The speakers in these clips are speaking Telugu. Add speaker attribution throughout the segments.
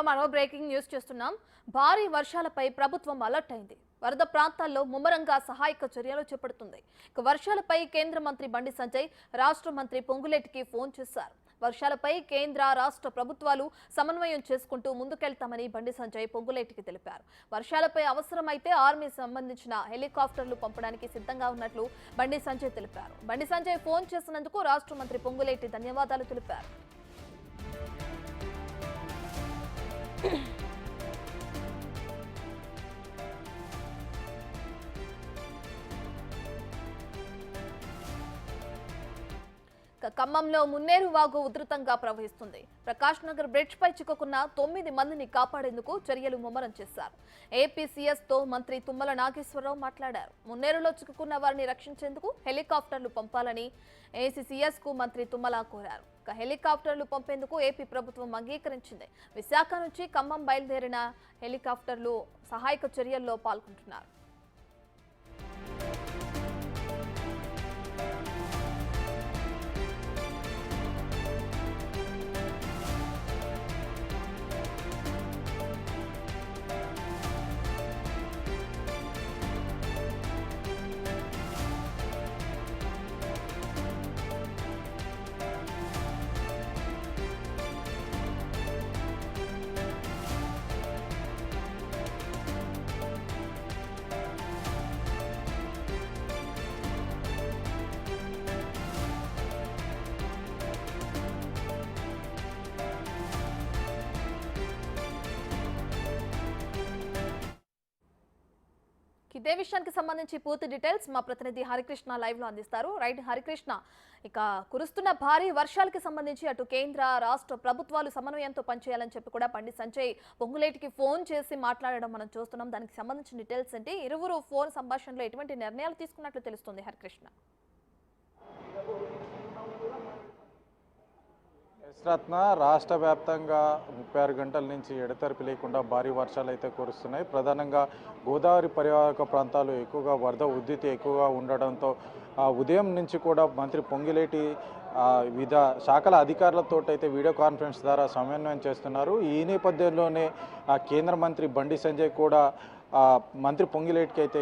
Speaker 1: మరో బ్రేకింగ్ న్యూస్ చేస్తున్నాం. భారీ వర్షాలపై ప్రభుత్వం అలర్ట్ అయింది. వరద ప్రాంతాల్లో ముమ్మరంగా సహాయక చర్యలు చేపడుతుంది. వర్షాలపై కేంద్ర మంత్రి బండి సంజయ్ రాష్ట్ర మంత్రి పొంగులేటికి ఫోన్ చేశారు. వర్షాలపై కేంద్ర రాష్ట్ర ప్రభుత్వాలు సమన్వయం చేసుకుంటూ ముందుకెళ్తామని బండి సంజయ్ పొంగులేటికి తెలిపారు. వర్షాలపై అవసరమైతే ఆర్మీ సంబంధించిన హెలికాప్టర్లు పంపడానికి సిద్ధంగా ఉన్నట్లు బండి సంజయ్ తెలిపారు. బండి సంజయ్ ఫోన్ చేసినందుకు రాష్ట్ర మంత్రి పొంగులేటి ధన్యవాదాలు తెలిపారు. ఖమ్మంలో మున్నేరు వాగు ఉధృతంగా ప్రవహిస్తుంది. ప్రకాష్ నగర్ బ్రిడ్జ్ పై చిక్కుకున్న 9 మందిని కాపాడేందుకు చర్యలు ముమ్మరం చేశారు. ఏపీసీఎస్ తో మంత్రి తుమ్మల నాగేశ్వరరావు మాట్లాడారు. మున్నేరులో చిక్కుకున్న వారిని రక్షించేందుకు హెలికాప్టర్లు పంపాలని ఏసీసీఎస్ కు మంత్రి తుమ్మల కోరారు. హెలికాప్టర్లు పంపేందుకు ఏపీ ప్రభుత్వం అంగీకరించింది. విశాఖ నుంచి ఖమ్మం బయలుదేరిన హెలికాప్టర్లు సహాయక చర్యల్లో పాల్గొంటున్నారు. ఇదే విషయానికి సంబంధించి పూర్తి డీటెయిల్స్ మా ప్రతినిధి హరికృష్ణ లైవ్ లో అందిస్తారు. రైట్ హరికృష్ణ, ఇక కురుస్తున్న భారీ వర్షాలకి సంబంధించి అటు కేంద్ర రాష్ట్ర ప్రభుత్వాలు సమన్వయంతో పనిచేయాలని చెప్పి కూడా బండి సంజయ్ పొంగులేటికి ఫోన్ చేసి మాట్లాడడం మనం చూస్తున్నాం. దానికి సంబంధించిన డీటెయిల్స్ ఏంటి? ఇరువురు ఫోన్ సంభాషణలో ఎటువంటి నిర్ణయాలు తీసుకున్నట్లు తెలుస్తుంది హరికృష్ణ?
Speaker 2: రత్న రాష్ట్ర వ్యాప్తంగా 36 గంటల నుంచి ఎడతెరిపి లేకుండా భారీ వర్షాలు అయితే కురుస్తున్నాయి. ప్రధానంగా గోదావరి పరివాహక ప్రాంతాలు ఎక్కువగా వరద ఉధృతి ఎక్కువగా ఉండడంతో ఉదయం నుంచి కూడా మంత్రి పొంగులేటి వివిధ శాఖల అధికారులతో అయితే వీడియో కాన్ఫరెన్స్ ద్వారా సమన్వయం చేస్తున్నారు. ఈ నేపథ్యంలోనే కేంద్ర మంత్రి బండి సంజయ్ కూడా మంత్రి పొంగులేటికి అయితే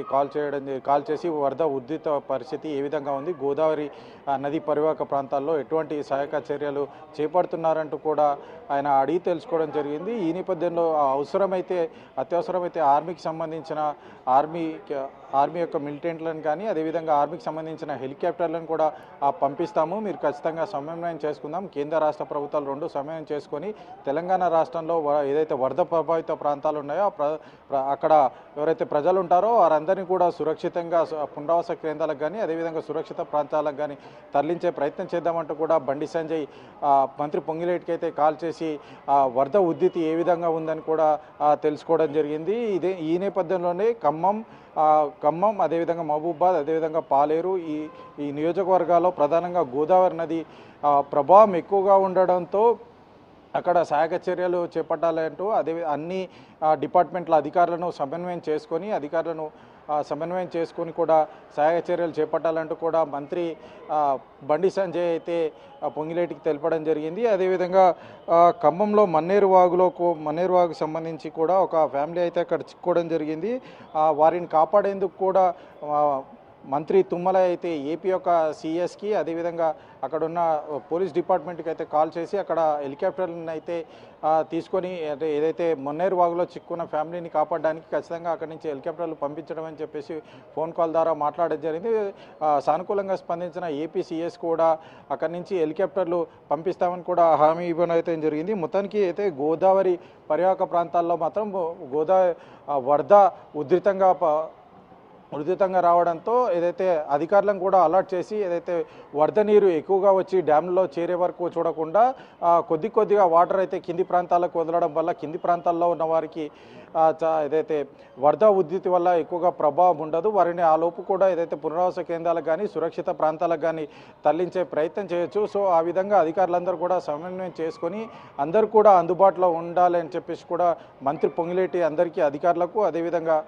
Speaker 2: కాల్ చేసి వరద ఉధృత పరిస్థితి ఏ విధంగా ఉంది, గోదావరి నది పరివాహక ప్రాంతాల్లో ఎటువంటి సహాయక చర్యలు చేపడుతున్నారంటూ కూడా ఆయన అడిగి తెలుసుకోవడం జరిగింది. ఈ నేపథ్యంలో అత్యవసరమైతే ఆర్మీకి సంబంధించిన ఆర్మీ యొక్క మిలిటెంట్లను కానీ అదేవిధంగా ఆర్మీకి సంబంధించిన హెలికాప్టర్లను కూడా పంపిస్తాము, మీరు ఖచ్చితంగా సమన్వయం చేసుకుందాం. కేంద్ర రాష్ట్ర ప్రభుత్వాలు రెండు సమన్వయం చేసుకొని తెలంగాణ రాష్ట్రంలో ఏదైతే వరద ప్రభావిత ప్రాంతాలు ఉన్నాయో అక్కడ ఎవరైతే ప్రజలు ఉంటారో వారందరినీ కూడా సురక్షితంగా పునరావాస కేంద్రాలకు కానీ అదేవిధంగా సురక్షిత ప్రాంతాలకు కానీ తరలించే ప్రయత్నం చేద్దామంటూ కూడా బండి సంజయ్ మంత్రి పొంగులేటికి అయితే కాల్ చేసి వరద ఉధృతి ఏ విధంగా ఉందని కూడా తెలుసుకోవడం జరిగింది. ఈ నేపథ్యంలోనే ఖమ్మం అదేవిధంగా మహబూబాద్ అదేవిధంగా పాలేరు ఈ నియోజకవర్గాల్లో ప్రధానంగా గోదావరి నది ప్రభావం ఎక్కువగా ఉండడంతో అక్కడ సహాయక చర్యలు చేపట్టాలంటూ అన్ని డిపార్ట్మెంట్ల అధికారులను సమన్వయం చేసుకొని కూడా సహాయక చర్యలు చేపట్టాలంటూ కూడా మంత్రి బండి సంజయ్ అయితే పొంగులేటికి తెలపడం జరిగింది. అదేవిధంగా ఖమ్మంలో మన్నేరు వాగుకు సంబంధించి కూడా ఒక ఫ్యామిలీ అయితే అక్కడ చిక్కుకోవడం జరిగింది. వారిని కాపాడేందుకు కూడా మంత్రి తుమ్మల అయితే ఏపీ యొక్క సిఎస్కి అదేవిధంగా అక్కడ ఉన్న పోలీస్ డిపార్ట్మెంట్కి అయితే కాల్ చేసి అక్కడ హెలికాప్టర్లను అయితే తీసుకొని ఏదైతే మొన్నేరు వాగులో చిక్కున్న ఫ్యామిలీని కాపాడడానికి ఖచ్చితంగా అక్కడి నుంచి హెలికాప్టర్లు పంపించడం అని చెప్పేసి ఫోన్ కాల్ ద్వారా మాట్లాడడం జరిగింది. సానుకూలంగా స్పందించిన ఏపీ సిఎస్ కూడా అక్కడి నుంచి హెలికాప్టర్లు పంపిస్తామని కూడా హామీ ఇవ్వడం అయితే జరిగింది. మొత్తానికి అయితే గోదావరి పరివాహక ప్రాంతాల్లో మాత్రం వరద ఉధృతంగా రావడంతో ఏదైతే అధికారులను కూడా అలర్ట్ చేసి ఏదైతే వరద నీరు ఎక్కువగా వచ్చి డ్యాంలో చేరే వరకు చూడకుండా కొద్దిగా వాటర్ అయితే కింది ప్రాంతాలకు వదలడం వల్ల కింది ప్రాంతాల్లో ఉన్న వారికి ఏదైతే వరద ఉధృతి వల్ల ఎక్కువగా ప్రభావం ఉండదు. వారిని ఆ లోపు కూడా ఏదైతే పునరావాస కేంద్రాలకు కానీ సురక్షిత ప్రాంతాలకు కానీ తరలించే ప్రయత్నం చేయొచ్చు. సో ఆ విధంగా అధికారులందరూ కూడా సమన్వయం చేసుకొని అందరూ కూడా అందుబాటులో ఉండాలి అని చెప్పేసి కూడా మంత్రి పొంగులేటి అందరికీ అధికారులకు అదేవిధంగా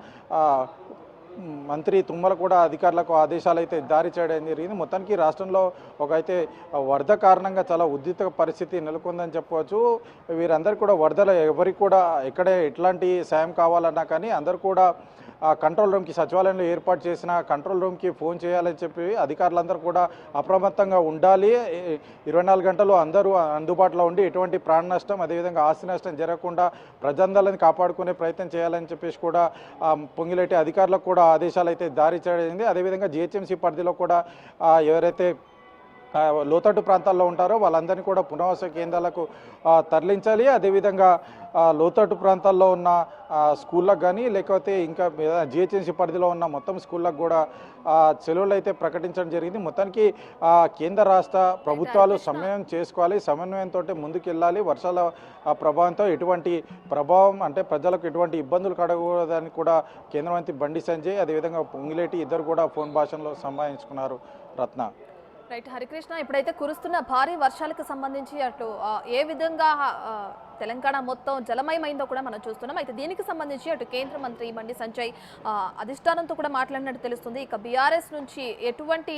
Speaker 2: మంత్రి తుమ్మల కూడా అధికారులకు ఆదేశాలు అయితే జారీ చేయడం జరిగింది. మొత్తానికి రాష్ట్రంలో అయితే వరద కారణంగా చాలా ఉద్రిక్త పరిస్థితి నెలకొందని చెప్పవచ్చు. వీరందరూ కూడా వరదలో ఎవరికి కూడా ఎక్కడే ఎట్లాంటి సాయం కావాలన్నా కానీ అందరూ కూడా ఆ కంట్రోల్ రూమ్కి సచివాలయంలో ఏర్పాటు చేసిన కంట్రోల్ రూమ్కి ఫోన్ చేయాలని చెప్పి అధికారులందరూ కూడా అప్రమత్తంగా ఉండాలి. 24 గంటలు అందరూ అందుబాటులో ఉండి ఎటువంటి ప్రాణ నష్టం అదేవిధంగా ఆస్తి నష్టం జరగకుండా ప్రజలందరిని కాపాడుకునే ప్రయత్నం చేయాలని చెప్పేసి కూడా పొంగిలేటి అధికారులకు కూడా ఆదేశాలు అయితే జారీ చేయడం. అదేవిధంగా జిహెచ్ఎంసీ పరిధిలో కూడా ఎవరైతే లోతట్టు ప్రాంతాల్లో ఉంటారో వాళ్ళందరినీ కూడా పునరావాస కేంద్రాలకు తరలించాలి. అదేవిధంగా లోతట్టు ప్రాంతాల్లో ఉన్న స్కూళ్ళకు కానీ లేకపోతే ఇంకా జిహెచ్ఎంసీ పరిధిలో ఉన్న మొత్తం స్కూళ్ళకు కూడా సెలవులు అయితే ప్రకటించడం జరిగింది. మొత్తానికి కేంద్ర రాష్ట్ర ప్రభుత్వాలు సమన్వయం చేసుకోవాలి, సమన్వయంతో ముందుకెళ్ళాలి. వర్షాల ప్రభావంతో ఎటువంటి ప్రభావం అంటే ప్రజలకు ఎటువంటి ఇబ్బందులు కలగకూడదని కూడా కేంద్ర మంత్రి బండి సంజయ్ అదేవిధంగా పొంగిలేటి ఇద్దరు కూడా ఫోన్ భాషలో సంభాషించుకున్నారు. రత్న
Speaker 1: రైట్ హరికృష్ణ, ఇప్పుడైతే కురుస్తున్న భారీ వర్షాలకు సంబంధించి అటు ఏ విధంగా తెలంగాణ మొత్తం జలమయమైందో కూడా మనం చూస్తున్నాం. అయితే దీనికి సంబంధించి అటు కేంద్ర మంత్రి బండి సంజయ్ అధిష్టానంతో కూడా మాట్లాడినట్టు తెలుస్తుంది. ఇక బీఆర్ఎస్ నుంచి ఎటువంటి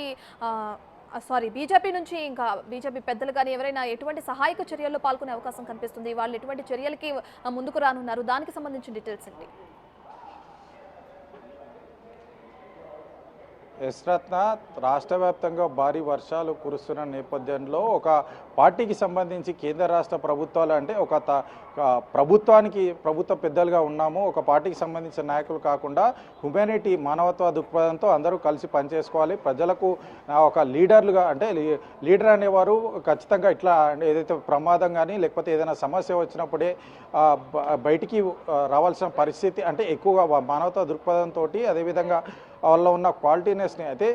Speaker 1: బీజేపీ నుంచి ఇంకా బీజేపీ పెద్దలు కానీ ఎవరైనా ఎటువంటి సహాయక చర్యల్లో పాల్గొనే అవకాశం కనిపిస్తుంది? వాళ్ళు ఎటువంటి చర్యలకి ముందుకు రానున్నారు? దానికి సంబంధించిన డీటెయిల్స్ ఏంటి?
Speaker 2: యశ్రత్న, రాష్ట్ర వ్యాప్తంగా భారీ వర్షాలు కురుస్తున్న నేపథ్యంలో ఒక పార్టీకి సంబంధించి కేంద్ర రాష్ట్ర ప్రభుత్వాలు అంటే ప్రభుత్వ పెద్దలుగా ఉన్నాము. ఒక పార్టీకి సంబంధించిన నాయకులు కాకుండా హ్యుమానిటీ మానవత్వ దృక్పథంతో అందరూ కలిసి పనిచేసుకోవాలి. ప్రజలకు ఒక లీడర్లుగా అంటే లీడర్ అనేవారు ఖచ్చితంగా ఇట్లా ఏదైతే ప్రమాదం కానీ లేకపోతే ఏదైనా సమస్య వచ్చినప్పుడే బయటికి రావాల్సిన పరిస్థితి అంటే ఎక్కువగా మానవత్వ దృక్పథంతో అదేవిధంగా వాళ్ళలో ఉన్న క్వాలిటీనెస్ని అయితే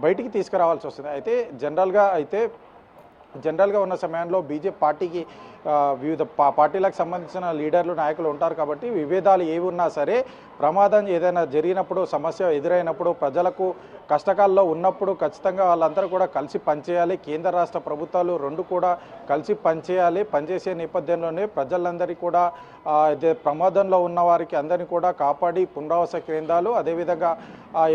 Speaker 2: బయటికి తీసుకురావాల్సి వస్తుంది. అయితే జనరల్గా ఉన్న సమయంలో బీజేపీ పార్టీకి వివిధ పార్టీలకు సంబంధించిన లీడర్లు నాయకులు ఉంటారు కాబట్టి విభేదాలు ఏవి ఉన్నా సరే ప్రమాదం ఏదైనా జరిగినప్పుడు సమస్య ఎదురైనప్పుడు ప్రజలకు కష్టకాల్లో ఉన్నప్పుడు ఖచ్చితంగా వాళ్ళందరూ కూడా కలిసి పనిచేయాలి. కేంద్ర రాష్ట్ర ప్రభుత్వాలు రెండు కూడా కలిసి పనిచేయాలి. పనిచేసే నేపథ్యంలోనే ప్రజలందరికీ కూడా ప్రమాదంలో ఉన్న వారికి అందరినీ కూడా కాపాడి పునరావాస కేంద్రాలు అదేవిధంగా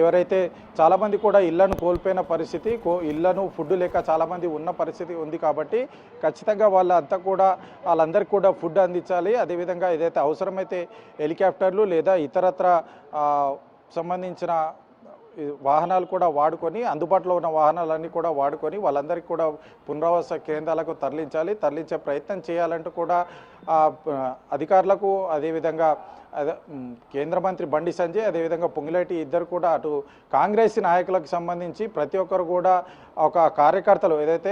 Speaker 2: ఎవరైతే చాలామంది కూడా ఇళ్లను కోల్పోయిన పరిస్థితి ఇళ్లను ఫుడ్ లేక చాలామంది ఉన్న పరిస్థితి ఉంది కాబట్టి ఖచ్చితంగా వాళ్ళందరికీ కూడా ఫుడ్ అందించాలి. అదేవిధంగా ఏదైతే అవసరమైతే హెలికాప్టర్లు లేదా ఇతరత్ర సంబంధించిన వాహనాలు కూడా వాడుకొని అందుబాటులో ఉన్న వాహనాలన్నీ కూడా వాడుకొని వాళ్ళందరికీ కూడా పునరావాస కేంద్రాలకు తరలించే ప్రయత్నం చేయాలంటూ కూడా అధికారులకు అదేవిధంగా కేంద్ర మంత్రి బండి సంజయ్ అదేవిధంగా పొంగిలేటి ఇద్దరు కూడా అటు కాంగ్రెస్ నాయకులకు సంబంధించి ప్రతి ఒక్కరు కూడా ఒక కార్యకర్తలు ఏదైతే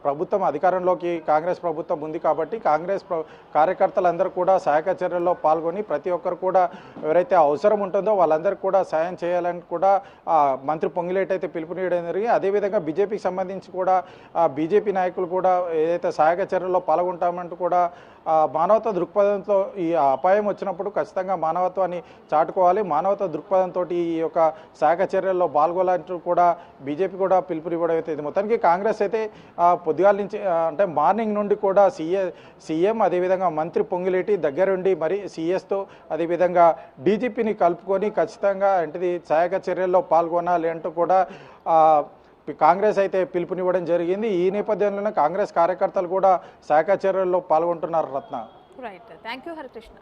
Speaker 2: ప్రభుత్వం అధికారంలోకి కాంగ్రెస్ ప్రభుత్వం ఉంది కాబట్టి కాంగ్రెస్ కార్యకర్తలందరూ కూడా సహాయక చర్యల్లో పాల్గొని ప్రతి ఒక్కరు కూడా ఎవరైతే అవసరం ఉంటుందో వాళ్ళందరికీ కూడా సాయం చేయాలని కూడా మంత్రి పొంగిలేటి అయితే పిలుపునియడం జరిగింది. అదేవిధంగా బీజేపీకి సంబంధించి కూడా బీజేపీ నాయకులు కూడా ఏదైతే సహాయక చర్యల్లో పాల్గొంటామంటూ కూడా మానవతా దృక్పథంతో ఈ అపాయం వచ్చినప్పుడు ఖచ్చితంగా మానవత్వాన్ని చాటుకోవాలి. మానవతా దృక్పథంతో ఈ యొక్క సహాయక చర్యల్లో పాల్గొనాలంటూ కూడా బీజేపీ కూడా పిలుపునివ్వడం అయితే మొత్తానికి కాంగ్రెస్ అయితే పొద్దుగాల నుంచి అంటే మార్నింగ్ నుండి కూడా సీఎం అదేవిధంగా మంత్రి పొంగిలేటి దగ్గరుండి మరి సీఎస్తో అదేవిధంగా డీజీపీని కలుపుకొని ఖచ్చితంగా ఏంటిది సహాయక చర్యల్లో పాల్గొనాలి అంటూ కూడా కాంగ్రెస్ అయితే పిలుపునివ్వడం జరిగింది. ఈ నేపథ్యంలోనే కాంగ్రెస్ కార్యకర్తలు కూడా సహాయక చర్యల్లో పాల్గొంటున్నారు. రత్న
Speaker 1: రైట్, థ్యాంక్ యూ హరికృష్ణ.